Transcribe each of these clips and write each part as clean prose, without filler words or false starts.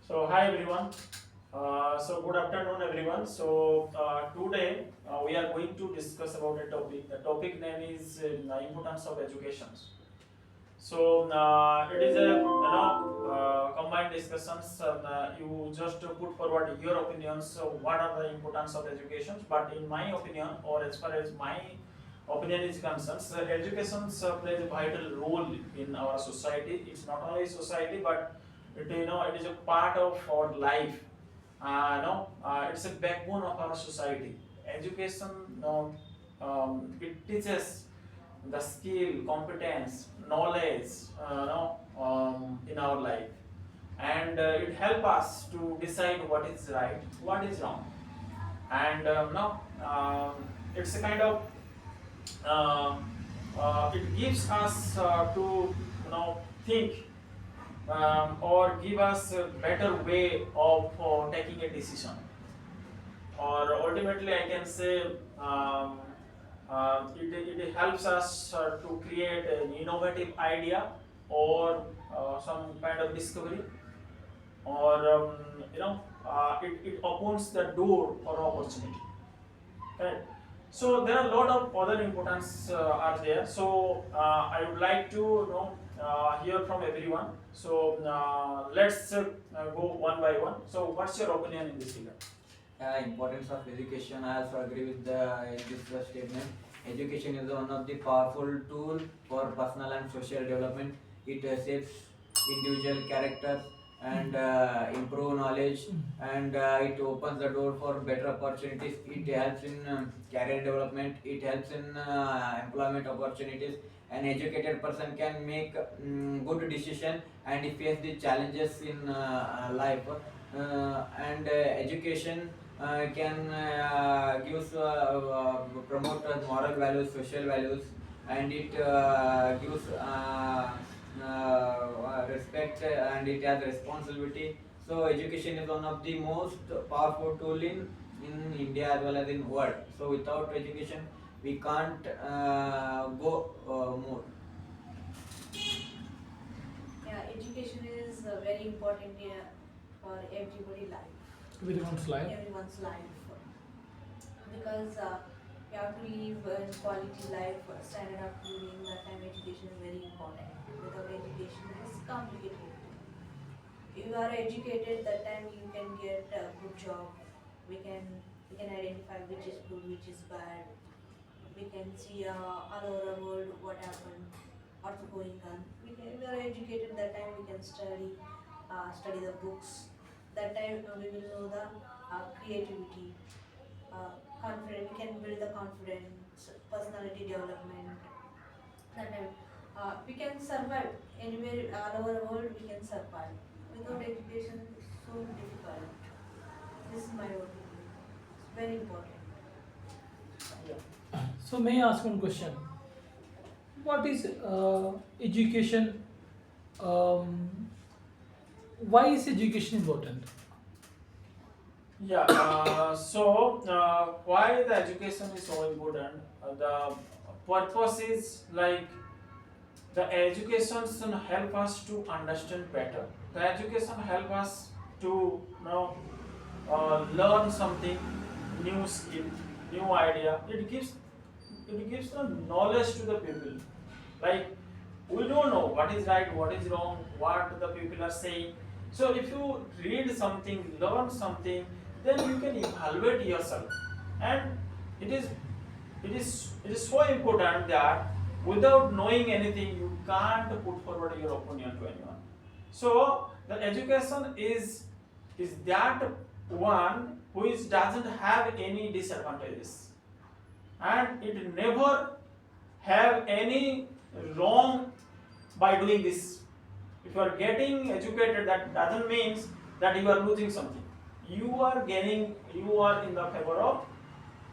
So hi everyone. So good afternoon everyone. Today we are going to discuss about a topic. The topic name is importance of education. It is a combined discussions. You just put forward your opinions. So what are the importance of education? But in my opinion, or as far as my opinion is concerned, education plays a vital role in our society. It's not only society, but it is a part of our life. It's a backbone of our society. Education, it teaches the skill, competence, knowledge, in our life, and it helps us to decide what is right, what is wrong, and no, it's a kind of it gives us to think, or give us a better way of taking a decision, or ultimately I can say it helps us to create an innovative idea, or some kind of discovery, or it opens the door for opportunity. Right. So there are a lot of other importance are there. I would like to hear from everyone. Let's go one by one. So what's your opinion in this regard? Importance of education. I also agree with this statement. Education is one of the powerful tool for personal and social development. It shapes individual characters and improve knowledge, and it opens the door for better opportunities. It helps in career development. It helps in employment opportunities. An educated person can make good decision and face the challenges in life. And education can promote moral values, social values, and it gives respect, and it has responsibility. So education is one of the most powerful tool in India as well as in world. So without education, we can't go more. Yeah, education is very important for everybody's life. Everyone's life. Everyone's life. Because you have to live in quality life, standard of living, that time education is very important. Without education, it's complicated. If you are educated, that time you can get a good job. We can identify which is good, which is bad. We can see all over the world what happened, what's going on. If we are educated, that time we can study the books. That time we will know the creativity, confidence. We can build the confidence, personality development. That time we can survive anywhere all over the world. We can survive. Without education, it's so difficult. This is my opinion. It's very important. So may I ask one question? What is education? Um, why is education important? Yeah. Why the education is so important? The purpose is like the education should help us to understand better. The education help us to learn something, new skill, new idea. It gives the knowledge to the people. Like, we don't know what is right, what is wrong, what the people are saying. So if you read something, learn something, then you can evaluate yourself. And it is it is so important that without knowing anything, you can't put forward your opinion to anyone. So the education is that one who doesn't have any disadvantages, and it never have any wrong by doing this. If you are getting educated, that doesn't mean that you are losing something. You are gaining, you are in the favor of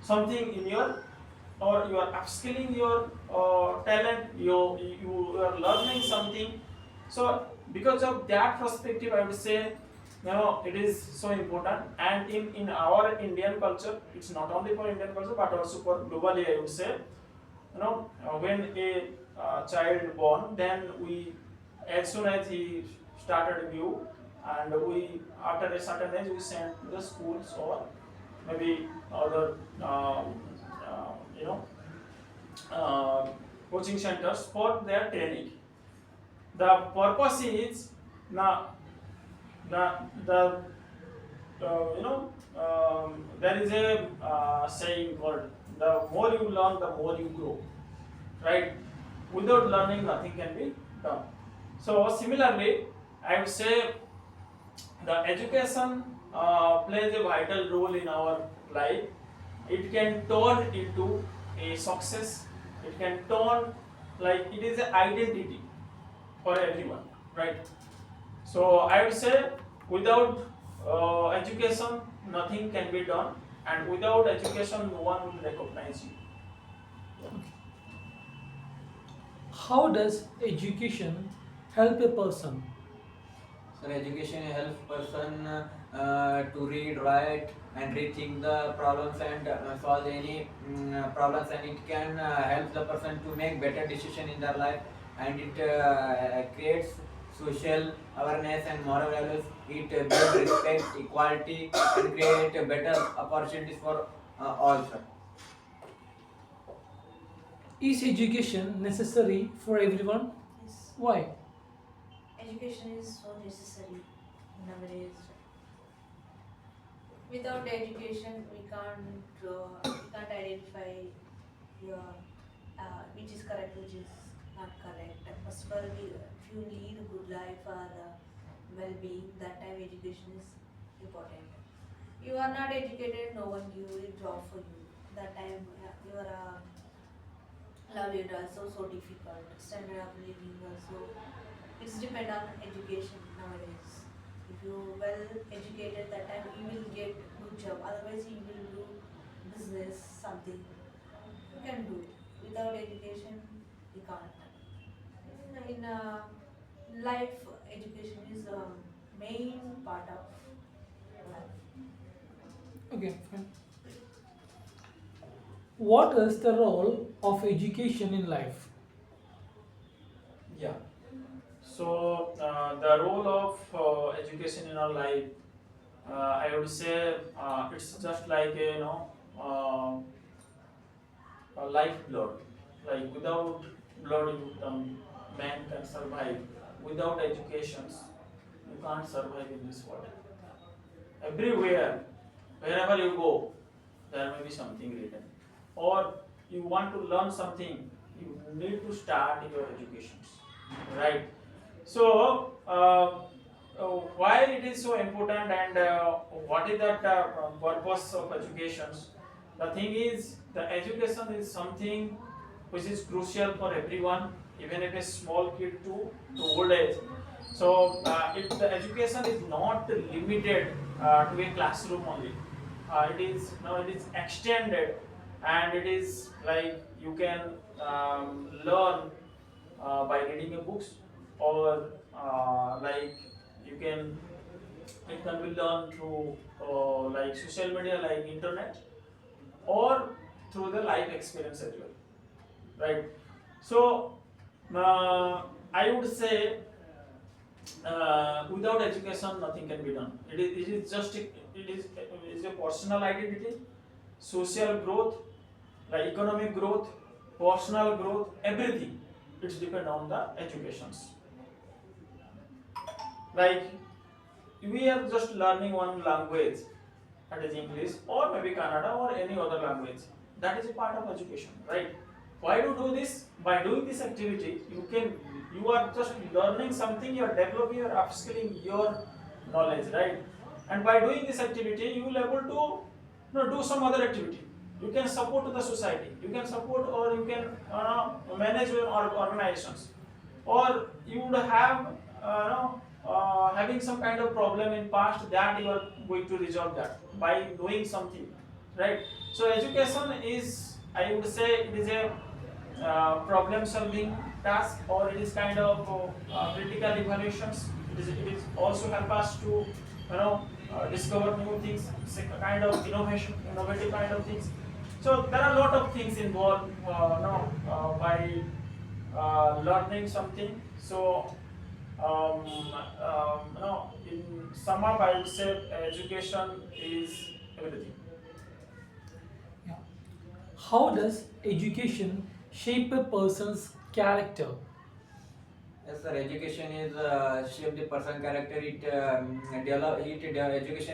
something in your, or you are upskilling your talent, you are learning something. So because of that perspective, I would say it is so important. And in our Indian culture, it's not only for Indian culture but also for globally, I would say, when a child born, then we, as soon as he started view, and we after a certain age we send to the schools or maybe other you know uh, coaching centers for their training. The purpose is now the you know there is a saying called the more you learn the more you grow, right? Without learning nothing can be done. So similarly I would say the education plays a vital role in our life. It can turn into a success. It can turn like it is an identity for everyone, right? So I would say without education nothing can be done, and without education no one will recognize you. How does education help a person? So education helps person to read, write, and rethink the problems and solve any problems, and it can help the person to make better decision in their life, and it creates social awareness and moral values. It builds respect, equality, and create better opportunities for all. Sir. Is education necessary for everyone? Yes. Why? Education is so necessary nowadays. Without education, we can't identify your which is correct, which is not correct. First of all, if you lead a good life or well-being, that time education is important. You are not educated, no one give a job for you. That time your livelihood also so difficult. Standard of living also. It's depend on education nowadays. If you well educated, that time you will get good job. Otherwise, you will do business something. You can do. Without education, you can't. In life, education is a main part of life. Okay, fine. What is the role of education in life? Yeah. So the role of education in our life, I would say it's just like a lifeblood. Like without blood, man can survive. Without educations, you can't survive in this world. Everywhere, wherever you go, there may be something written. Or you want to learn something, you need to start your educations, right? So, why it is so important, and what is that purpose of educations? The thing is, the education is something which is crucial for everyone, even if a small kid to old age. So, the education is not limited to a classroom only. It is extended, and it is like you can learn by reading a books, or like you can it can be learned through like social media like internet, or through the life experience as well, right? So I would say without education nothing can be done. It is a personal identity, social growth, like economic growth, personal growth, everything. It's depend on the educations. Like we are just learning one language, that is English, or maybe Kannada, or any other language. That is a part of education, right? Why do this? By doing this activity, you are just learning something, you are developing, you are upskilling your knowledge, right? And by doing this activity, you will able to do some other activity. You can support the society. You can support, or you can manage your organizations, or you would have having some kind of problem in past, that you are going to resolve that by doing something, right? So education is, I would say, it is a problem solving task, or it is kind of critical evaluations. It is also help us to discover new things. It's a kind of innovative kind of things. So there are a lot of things involved by learning something. So in sum up, I would say education is everything. Yeah. How does education shape a person's character? Yes, sir. Education is shape the person character. Education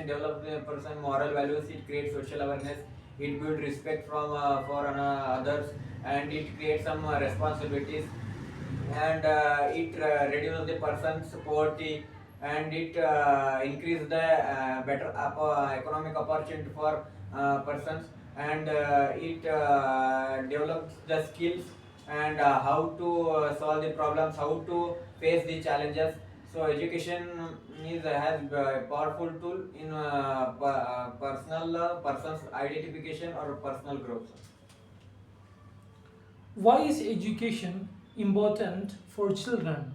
develops the person moral values. It creates social awareness. It builds respect from for others, and it creates some responsibilities. And it reduces the person's poverty, and it increase the better economic opportunity for persons, and it develops the skills, and how to solve the problems, how to face the challenges. So education is has a powerful tool in personal person's identification or personal growth. Why is education important for children?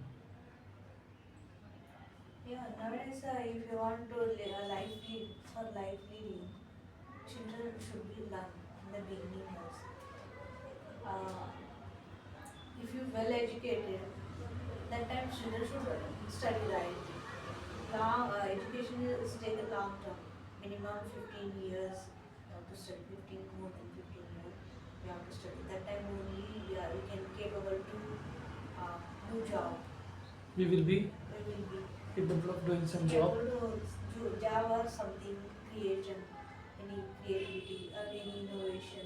Yeah, nowadays, if you want to live a life lead for life leading, children should be learned in the beginning also. Uh, if you well educated, that time children should study right. Long education is take a long term, minimum 15 years. You have to study 15, more than 15 years. You have to study. That time only we can capable to do job. We will be We will be capable of doing some able job. to do job or something creation, any creativity or any innovation,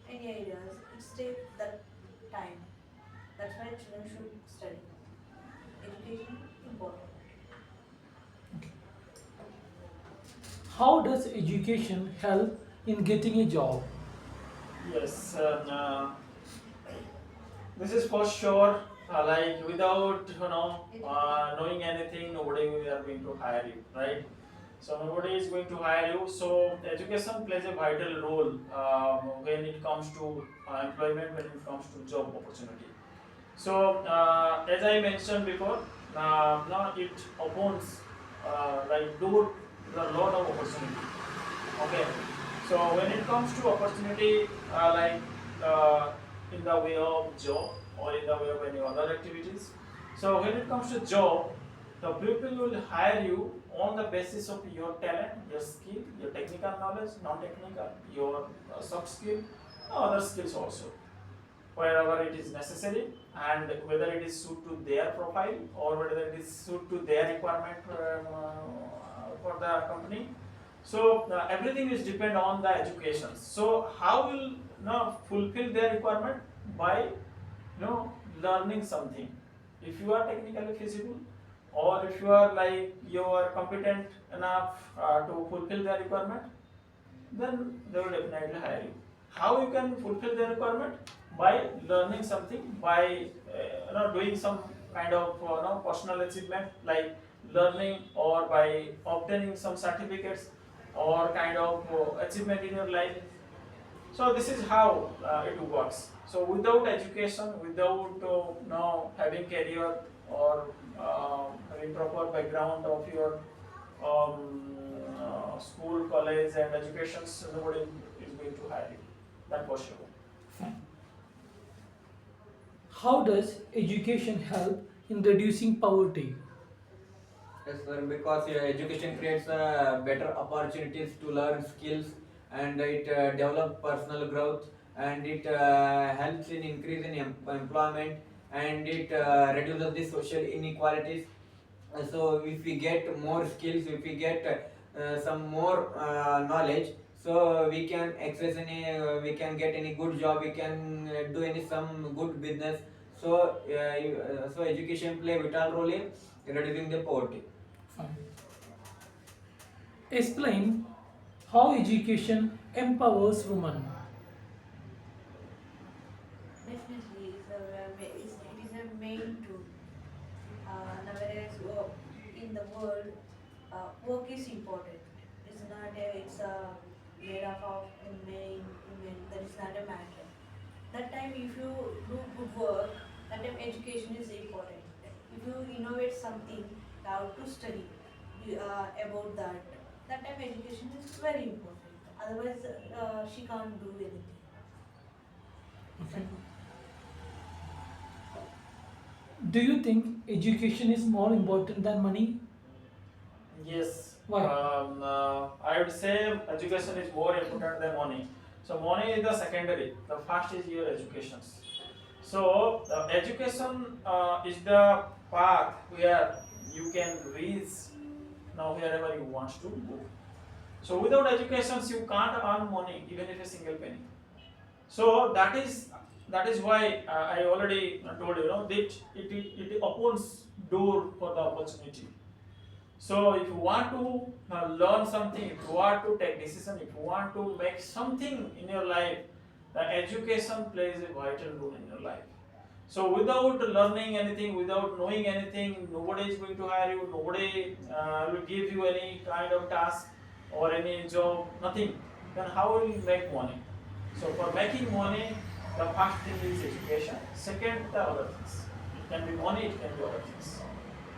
any ideas. It takes that time. That's why children should study. Education important. How does education help in getting a job? Yes, this is for sure. Like without knowing anything, nobody are going to hire you, right? So nobody is going to hire you. So education plays a vital role when it comes to employment, when it comes to job opportunity. So as I mentioned before, now it opens like door to a lot of opportunity. Okay, so when it comes to opportunity, uh, in the way of job or in the way of any other activities, so when it comes to job, the people will hire you on the basis of your talent, your skill, your technical knowledge, non-technical, your soft skill, other skills also, wherever it is necessary, and whether it is suit to their profile or whether it is suit to their requirement for the company. So everything is depend on the education. So how will fulfill their requirement? By learning something. If you are technically feasible, or if you are like you are competent enough to fulfill their requirement, then they will definitely hire you. How you can fulfill the requirement? By learning something, by doing some kind of personal achievement like learning, or by obtaining some certificates or kind of achievement in your life. So this is how it works. So without education, without having career or having proper background of your school, college, and education, so nobody is going to hire you. That for sure. Fine. How does education help in reducing poverty? Yes, sir, because education creates better opportunities to learn skills, and it develops personal growth, and it helps in increasing employment, and it reduces the social inequalities. So if we get more skills, if we get some more knowledge, so we can access any, we can get any good job, we can do any some good business. So so education play vital role in reducing the poverty. Fine. Explain how education empowers women. Definitely, it is a main tool. Nowadays, in the world, work is important. It's not a, it's made up of main women. That is not a matter. That time, if you do good work, that time education is important. If you innovate something, you have to study about that. That time education is very important. Otherwise, she can't do anything. Okay. Do you think education is more important than money? Yes, Why? I would say education is more important than money. So money is the secondary. The first is your education. So education is the path where you can reach now wherever you want to go. So without education, you can't earn money, even if a single penny. So that is why I already told you, that it opens door for the opportunity. So if you want to learn something, if you want to take decision, if you want to make something in your life, the education plays a vital role in your life. So without learning anything, without knowing anything, nobody is going to hire you, nobody will give you any kind of task or any job, nothing. Then how will you make money? So for making money, the first thing is education. Second, the other things. It can be money, it can be other things.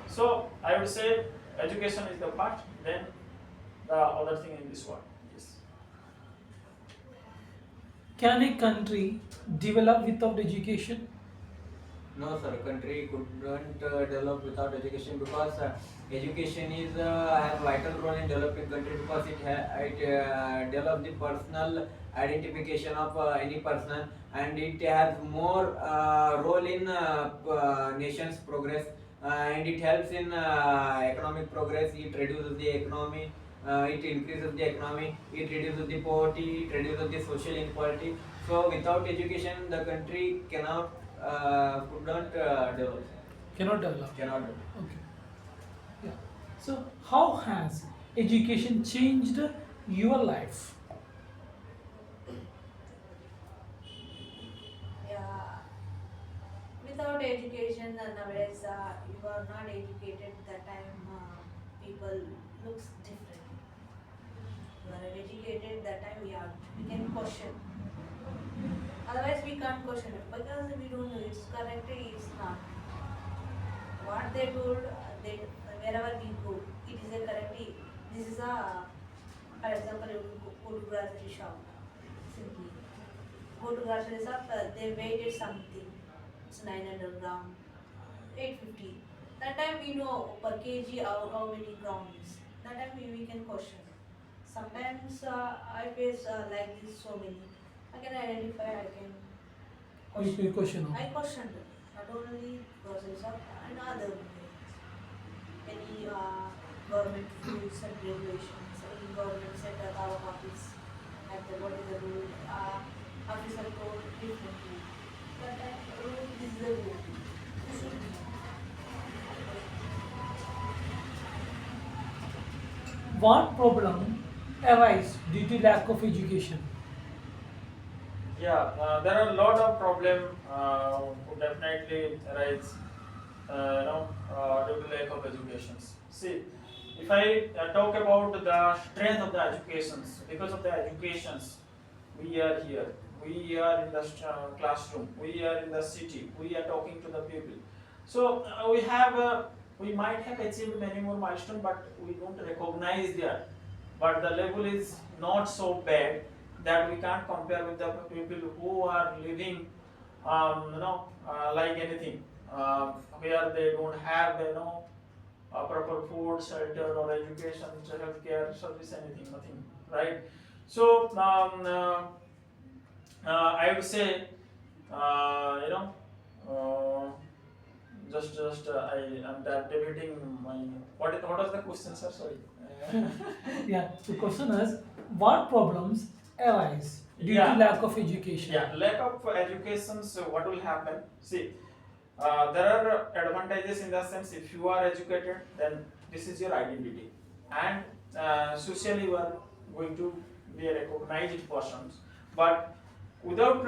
So I would say education is the first, then the other thing in this world. Yes. Can a country develop without education? No, sir. Country couldn't develop without education because education is has vital role in developing country because it develop the personal identification of any person, and it has more role in nation's progress, and it helps in economic progress. It reduces the economy. It increases the economy. It reduces the poverty. It reduces the social inequality. So without education, the country cannot could not develop. Cannot develop. Cannot develop. Okay. Yeah. So how has education changed your life? Yeah, without education, nowadays you are not educated. That time people looks different. You are educated. That time we can question. Otherwise, we can't question it because we don't know it's correct. It's not. What they told, they wherever we go, it is a correct. This is a, for example, you go to grocery shop. Simply go to grocery shop. They weighted something. It's 900 gram, 850. That time we know per kg how many grams. That time we can question. Sometimes I face like this so many. I can identify. I can question. You question. I questioned not only grocery shop and other any government rules and regulations. Any government set at our office at the what is the rule? Officer told differently. But rule is the rule. This should be. What problem arise due to lack of education? Yeah, there are a lot of problem who definitely arise, due to lack of education. See, if I talk about the strength of the educations, because of the educations, we are here, we are in the classroom, we are in the city, we are talking to the people. So we might have achieved many more milestones, but we don't recognize that. But the level is not so bad that we can't compare with the people who are living, like anything, where they don't have, proper food, shelter, or education, healthcare service, anything, nothing, right? So I would say, just I am debating my what was the question, sir? Sorry. Yeah. The question is, what problems arise due Yeah. to lack of education? Yeah, lack of education. So what will happen? See, there are advantages in the sense if you are educated, then this is your identity, and socially you are going to be a recognized person. But without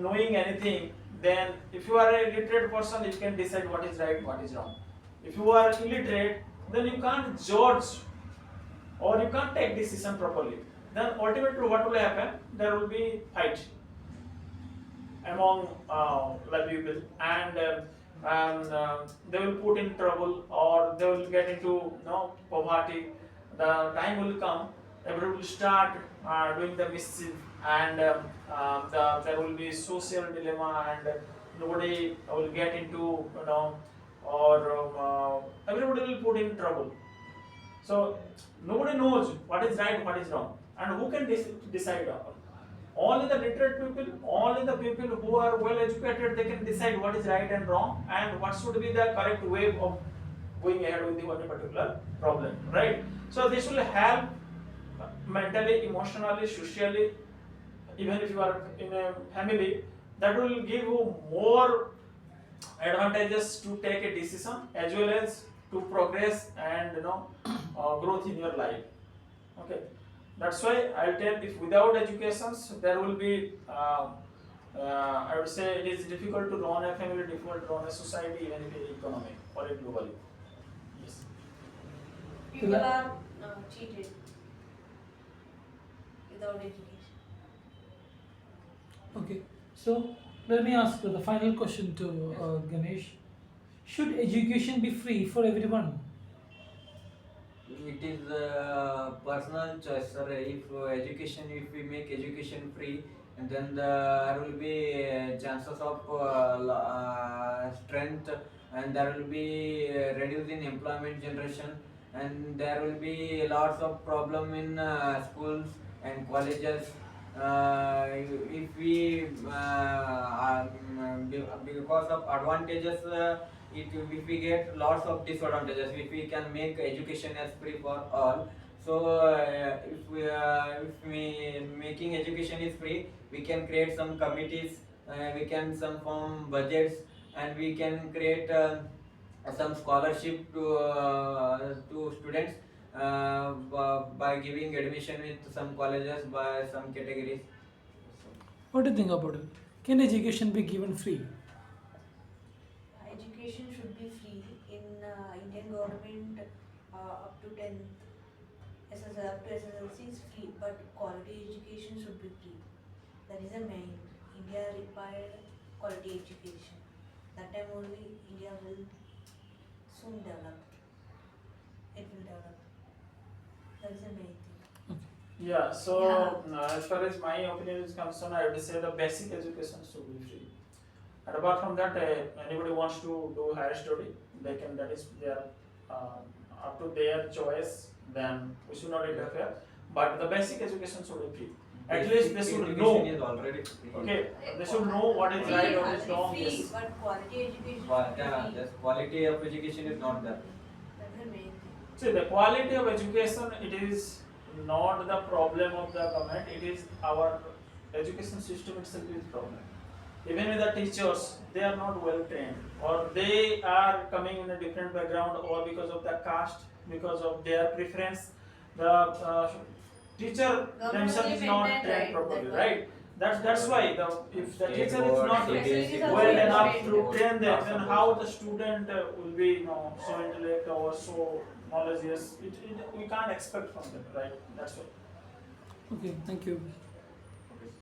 knowing anything, then if you are a literate person, you can decide what is right, what is wrong. If you are illiterate, then you can't judge or you can't take decision properly. Then ultimately what will happen? There will be fight among the people, and they will put in trouble or they will get into poverty. The time will come, everyone will start doing the mischief, and there will be social dilemma, and nobody will get into or everybody will put in trouble. So nobody knows what is right, what is wrong, and who can decide upon. Only the literate people, only the people who are well educated, they can decide what is right and wrong, and what should be the correct way of going ahead with the one particular problem, right? So this will help mentally, emotionally, socially, even if you are in a family, that will give you more advantages to take a decision as well as to progress and growth in your life. Okay, that's why I'll tell, if without educations there will be I would say it is difficult to run a family, difficult to run a society, even if an economy or a globally. Yes. People are cheated without education. Okay, so let me ask the final question to Ganesh. Should education be free for everyone? It is personal choice, sir. If if we make education free, and then there will be chances of strength, and there will be reducing employment generation, and there will be lots of problem in schools and colleges. If we because of advantages. If we get lots of disadvantages, if we can make education as free for all, so if we making education is free, we can create some committees, we can some form budgets, and we can create some scholarship to students by giving admission with some colleges by some categories. What do you think about it? Can education be given free? Education should be free in Indian government up to 10th. Up to SSLC is free, but quality education should be free. That is the main. India required quality education. That time only India will soon develop. It will develop. That is the main thing. Yeah, so Yeah. as far as my opinion is concerned, I would say the basic education should be free. And apart from that, anybody wants to do higher study, they can. That is their up to their choice. Then we should not interfere. But the basic education should be free. At least they should know. Is already free. Okay, they should know what is right, what is wrong. Free, Yes. but quality education But should be free. the quality of education is not there. That's the main thing. See, the quality of education, it is not the problem of the government. It is our education system itself is the problem. Even with the teachers, they are not well trained, or they are coming in a different background, or because of the caste, because of their preference, the teacher themselves is not maintained, trained right? properly, That's why. right? That's why if the State teacher is board, not CBSE board, well enough maintained. to train them, Lots then of how boards. the student will be so intellect or so knowledgeous? We can't expect from them, right? That's why. Okay, thank you.